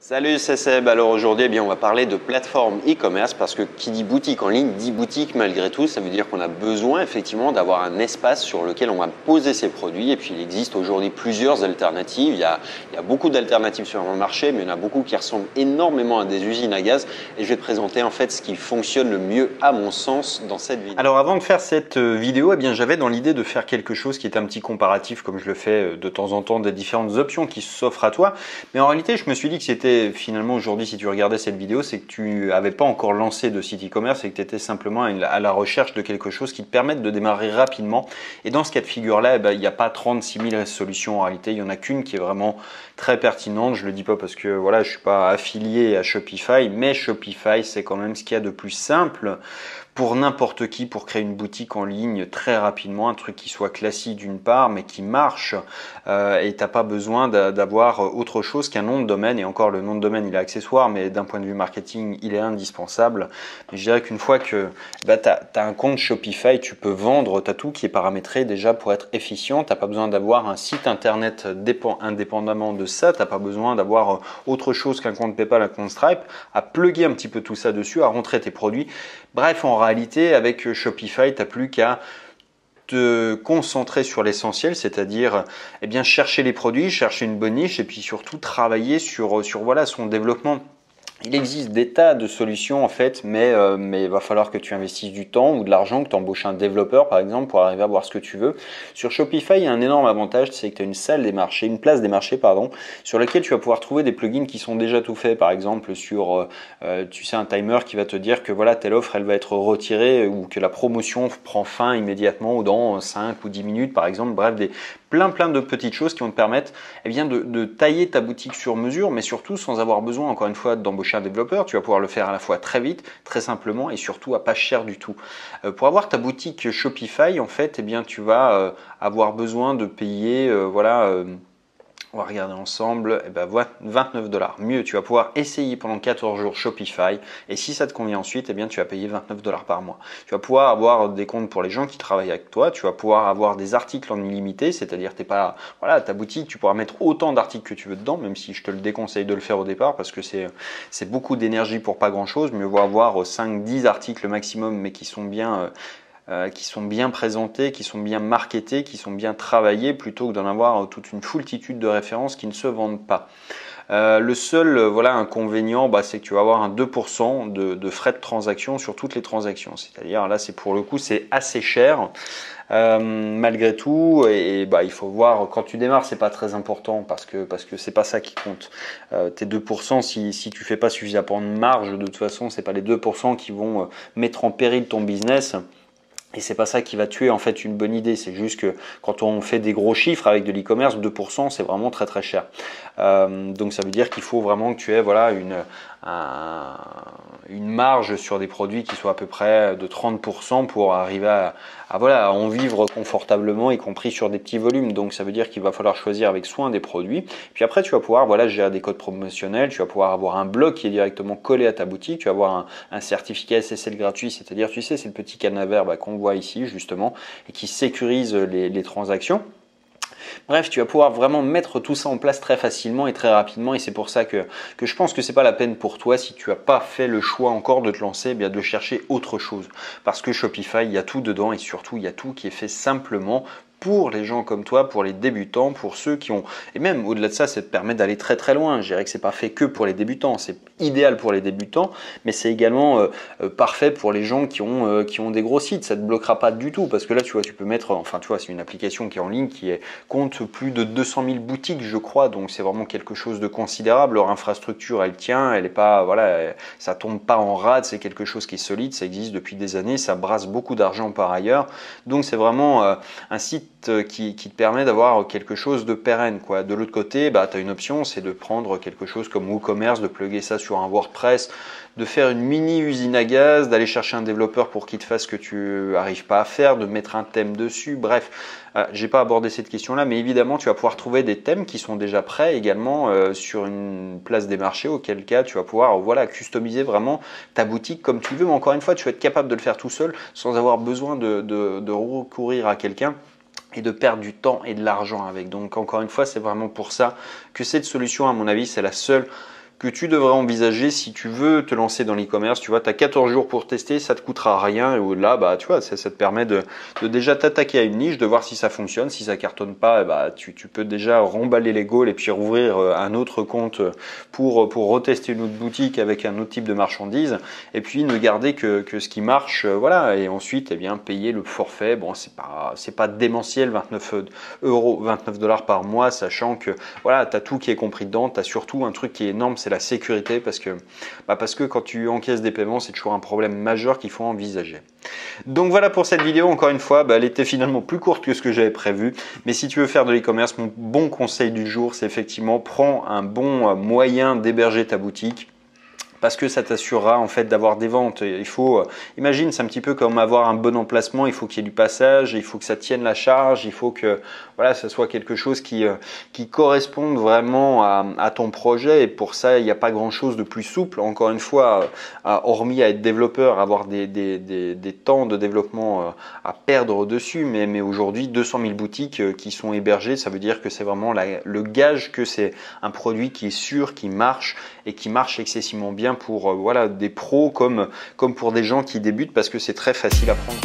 Salut, c'est Seb. Alors aujourd'hui, on va parler de plateforme e-commerce parce que qui dit boutique en ligne dit boutique malgré tout. Ça veut dire qu'on a besoin effectivement d'avoir un espace sur lequel on va poser ses produits. Et puis il existe aujourd'hui plusieurs alternatives. Il y a beaucoup d'alternatives sur le marché, mais il y en a beaucoup qui ressemblent énormément à des usines à gaz. Et je vais te présenter en fait ce qui fonctionne le mieux à mon sens dans cette vidéo. Alors avant de faire cette vidéo, j'avais dans l'idée de faire quelque chose qui est un petit comparatif comme je le fais de temps en temps des différentes options qui s'offrent à toi. Mais en réalité, je me suis dit que c'était finalement aujourd'hui, si tu regardais cette vidéo, c'est que tu n'avais pas encore lancé de site e-commerce et que tu étais simplement à la recherche de quelque chose qui te permette de démarrer rapidement. Et dans ce cas de figure-là, il n'y a pas 36 000 solutions en réalité. Il n'y en a qu'une qui est vraiment très pertinente. Je ne le dis pas parce que voilà, je ne suis pas affilié à Shopify, mais Shopify, c'est quand même ce qu'il y a de plus simple pour n'importe qui pour créer une boutique en ligne très rapidement, un truc qui soit classique d'une part, mais qui marche et tu n'as pas besoin d'avoir autre chose qu'un nom de domaine. Et encore, le nom de domaine, il est accessoire, mais d'un point de vue marketing, il est indispensable. Mais je dirais qu'une fois que tu as un compte Shopify, tu peux vendre, tu as tout qui est paramétré déjà pour être efficient. Tu n'as pas besoin d'avoir un site internet indépendamment de ça. Tu n'as pas besoin d'avoir autre chose qu'un compte PayPal, un compte Stripe, à plugger un petit peu tout ça dessus, à rentrer tes produits. Bref, en réalité, avec Shopify, tu n'as plus qu'à te concentrer sur l'essentiel, c'est-à-dire chercher les produits, chercher une bonne niche et puis surtout travailler sur son développement. Il existe des tas de solutions en fait, mais il va falloir que tu investisses du temps ou de l'argent, que tu embauches un développeur par exemple pour arriver à voir ce que tu veux. Sur Shopify, il y a un énorme avantage, c'est que tu as une place des marchés, sur laquelle tu vas pouvoir trouver des plugins qui sont déjà tout faits. Par exemple, sur un timer qui va te dire que voilà, telle offre elle va être retirée ou que la promotion prend fin immédiatement ou dans 5 ou 10 minutes par exemple. Bref, plein de petites choses qui vont te permettre de tailler ta boutique sur mesure, mais surtout sans avoir besoin encore une fois d'embaucher un développeur. Tu vas pouvoir le faire à la fois très vite, très simplement et surtout à pas cher du tout. Pour avoir ta boutique Shopify, en fait, tu vas avoir besoin de payer on va regarder ensemble, 29 $. Mieux, tu vas pouvoir essayer pendant 14 jours Shopify et si ça te convient ensuite, tu vas payer 29 $ par mois. Tu vas pouvoir avoir des comptes pour les gens qui travaillent avec toi, tu vas pouvoir avoir des articles en illimité, c'est-à-dire ta boutique, tu pourras mettre autant d'articles que tu veux dedans, même si je te le déconseille de le faire au départ parce que c'est beaucoup d'énergie pour pas grand-chose. Mieux vaut avoir 5-10 articles maximum mais qui sont bien présentés, qui sont bien marketés, qui sont bien travaillés, plutôt que d'en avoir toute une foultitude de références qui ne se vendent pas. Le seul inconvénient, c'est que tu vas avoir un 2% de frais de transaction sur toutes les transactions. C'est-à-dire là, pour le coup, c'est assez cher. Malgré tout, il faut voir quand tu démarres, c'est pas très important parce que c'est pas ça qui compte. Tes 2%, si tu fais pas suffisamment de marge, de toute façon, c'est pas les 2% qui vont mettre en péril ton business. Et c'est pas ça qui va tuer en fait une bonne idée, c'est juste que quand on fait des gros chiffres avec de l'e-commerce, 2% c'est vraiment très très cher. Donc ça veut dire qu'il faut vraiment que tu aies une marge sur des produits qui soit à peu près de 30% pour arriver à en vivre confortablement, y compris sur des petits volumes. Donc ça veut dire qu'il va falloir choisir avec soin des produits. Puis après tu vas pouvoir gérer des codes promotionnels, tu vas pouvoir avoir un blog qui est directement collé à ta boutique, tu vas avoir un certificat SSL gratuit, c'est-à-dire c'est le petit cadenas vert qu'on voit ici justement et qui sécurise les transactions. Bref, tu vas pouvoir vraiment mettre tout ça en place très facilement et très rapidement et c'est pour ça que je pense que c'est pas la peine pour toi, si tu n'as pas fait le choix encore de te lancer, de chercher autre chose. Parce que Shopify, il y a tout dedans et surtout il y a tout qui est fait simplement pour les gens comme toi, pour les débutants, pour ceux qui ont... Et même au-delà de ça, ça te permet d'aller très très loin. Je dirais que c'est pas fait que pour les débutants. C'est idéal pour les débutants, mais c'est également parfait pour les gens qui ont des gros sites. Ça ne te bloquera pas du tout parce que là, tu peux mettre... c'est une application qui est en ligne qui compte plus de 200 000 boutiques, je crois. Donc, c'est vraiment quelque chose de considérable. Leur infrastructure, elle tient. Elle est pas... ça tombe pas en rade. C'est quelque chose qui est solide. Ça existe depuis des années. Ça brasse beaucoup d'argent par ailleurs. Donc, c'est vraiment un site qui te permet d'avoir quelque chose de pérenne, quoi. De l'autre côté, tu as une option, c'est de prendre quelque chose comme WooCommerce, de plugger ça sur un WordPress, de faire une mini usine à gaz, d'aller chercher un développeur pour qu'il te fasse ce que tu n'arrives pas à faire, de mettre un thème dessus. Bref, j'ai pas abordé cette question-là, mais évidemment, tu vas pouvoir trouver des thèmes qui sont déjà prêts également sur une place des marchés, auquel cas tu vas pouvoir customiser vraiment ta boutique comme tu veux. Mais encore une fois, tu vas être capable de le faire tout seul sans avoir besoin de recourir à quelqu'un et de perdre du temps et de l'argent avec. Donc encore une fois, c'est vraiment pour ça que cette solution, à mon avis, c'est la seule que tu devrais envisager si tu veux te lancer dans l'e-commerce. Tu vois, tu as 14 jours pour tester, ça te coûtera rien et au-delà, bah, tu vois, ça te permet de déjà t'attaquer à une niche, de voir si ça fonctionne. Si ça cartonne pas, bah, tu peux déjà remballer les gaules et puis rouvrir un autre compte pour retester une autre boutique avec un autre type de marchandises et puis ne garder que ce qui marche, voilà. Et ensuite, eh bien, payer le forfait. Bon, c'est pas démentiel, 29 dollars par mois, sachant que voilà, tu as tout qui est compris dedans. Tu as surtout un truc qui est énorme, c'est la sécurité parce que quand tu encaisses des paiements, c'est toujours un problème majeur qu'il faut envisager. Donc voilà pour cette vidéo, encore une fois, elle était finalement plus courte que ce que j'avais prévu. Mais si tu veux faire de l'e-commerce, mon bon conseil du jour, c'est effectivement prends un bon moyen d'héberger ta boutique. Parce que ça t'assurera en fait d'avoir des ventes. Il faut, imagine, c'est un petit peu comme avoir un bon emplacement. Il faut qu'il y ait du passage, il faut que ça tienne la charge, il faut que voilà, ça soit quelque chose qui corresponde vraiment à ton projet. Et pour ça, il n'y a pas grand chose de plus souple. Encore une fois, hormis à être développeur, avoir des temps de développement à perdre dessus. Mais aujourd'hui, 200 000 boutiques qui sont hébergées, ça veut dire que c'est vraiment le gage que c'est un produit qui est sûr, qui marche et qui marche excessivement bien pour voilà, des pros comme pour des gens qui débutent parce que c'est très facile à prendre.